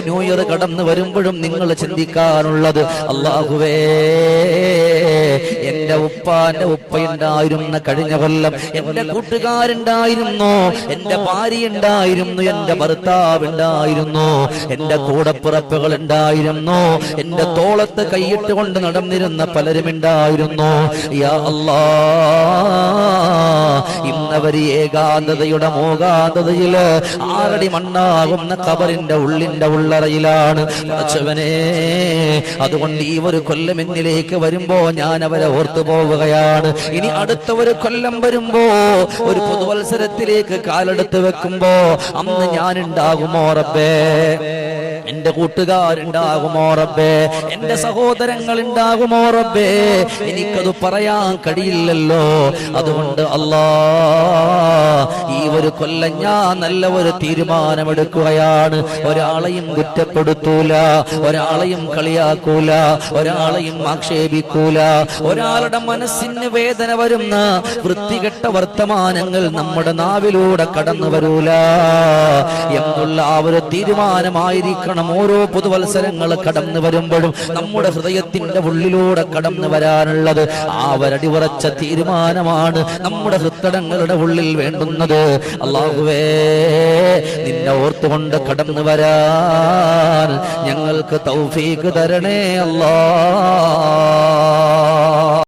New year കടന്നു വരുമ്പോഴും നിങ്ങൾ ചിന്തിക്കാനുള്ളത്, അല്ലാഹുവേ എന്റെ ഉപ്പാന്റെ ഉപ്പയുണ്ടായിരുന്ന കഴിഞ്ഞ കൊല്ലം, എന്റെ കൂട്ടുകാരുണ്ടായിരുന്നു, എന്റെ ഭാര്യ ഉണ്ടായിരുന്നു, എന്റെ ഭർത്താവ് ഉണ്ടായിരുന്നു, എന്റെ കൂടപ്പിറപ്പുകൾ ഉണ്ടായിരുന്നു, എന്റെ തോളത്ത് കൈയിട്ട് കൊണ്ട് നടന്നിരുന്ന പലരും ഉണ്ടായിരുന്നു. യാ അല്ലാഹ്, ഇന്നവര് ഏകാന്തതയുടെ മോകാന്തതയില് ആറടി മണ്ണാകുന്ന ഖബറിന്റെ ഉള്ളറയിലാണ്. അച്ചവനെ, അതുകൊണ്ട് ഈ ഒരു കൊല്ലം എന്നിലേക്ക് വരുമ്പോ ഞാൻ അവരെ ഓർത്തു പോവുകയാണ്. ഇനി അടുത്ത ഒരു കൊല്ലം വരുമ്പോ, ഒരു പുതുവത്സരത്തിലേക്ക് കാലെടുത്ത് വെക്കുമ്പോ അന്ന് ഞാൻ ഉണ്ടാകുമോ റബ്ബേ, എന്റെ കൂട്ടുകാരുണ്ടാകുമോ റബ്ബേ, എന്റെ സഹോദരങ്ങൾ ഉണ്ടാകുമോ റബ്ബേ? എനിക്കത് പറയാൻ കഴിയില്ലല്ലോ. അതുകൊണ്ട് ഈ ഒരു കൊല്ലം ഞാൻ നല്ല ഒരു തീരുമാനമെടുക്കുകയാണ്. ഒരാളെയും കുറ്റപ്പെടുത്തൂല, ഒരാളെയും കളിയാക്കൂല, ഒരാളെയും ആക്ഷേപിക്കൂല, ഒരാളുടെ മനസ്സിന് വേദന വരുന്ന വൃത്തികെട്ട വർത്തമാനങ്ങൾ നമ്മുടെ നാവിലൂടെ കടന്നു വരൂല എന്നുള്ള ആ ഒരു തീരുമാനമായിരിക്കണം ഓരോ പുതുവത്സരങ്ങൾ കടന്നു വരുമ്പോഴും നമ്മുടെ ഹൃദയത്തിന്റെ ഉള്ളിലൂടെ കടന്നു വരാനുള്ളത്. ആ വരടിയുറച്ച തീരുമാനമാണ് നമ്മുടെ ഹൃദയങ്ങളുടെ ഉള്ളിൽ വേണ്ടുന്നത്. അല്ലാഹുവേ, നിന്നെ ഓർത്തുകൊണ്ട് കടന്നു വരാൻ ഞങ്ങൾക്ക് തൗഫീഖ് തരണേ അല്ലാഹ്.